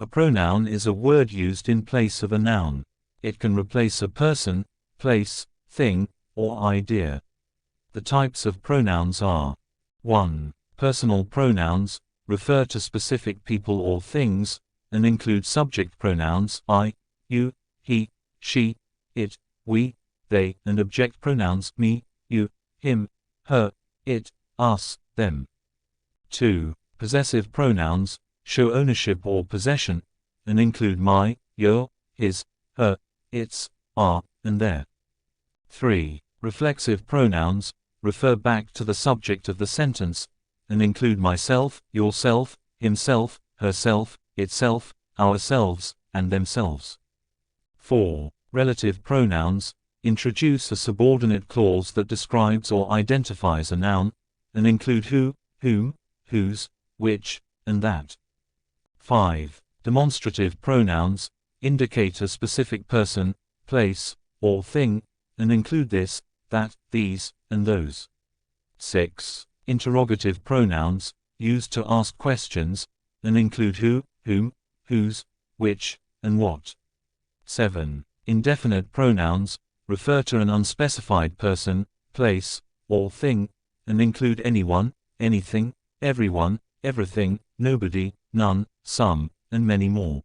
A pronoun is a word used in place of a noun. It can replace a person, place, thing, or idea. The types of pronouns are: 1. Personal pronouns refer to specific people or things, and include subject pronouns I, you, he, she, it, we, they, and object pronouns me, you, him, her, it, us, them. 2. Possessive pronouns show ownership or possession, and include my, your, his, her, its, our, and their. 3. Reflexive pronouns refer back to the subject of the sentence, and include myself, yourself, himself, herself, itself, ourselves, and themselves. 4. Relative pronouns introduce a subordinate clause that describes or identifies a noun, and include who, whom, whose, which, and that. 5. Demonstrative pronouns indicate a specific person, place, or thing, and include this, that, these, and those. 6. Interrogative pronouns used to ask questions, and include who, whom, whose, which, and what. 7. Indefinite pronouns refer to an unspecified person, place, or thing, and include anyone, anything, everyone, everything, nobody, none, some, and many more.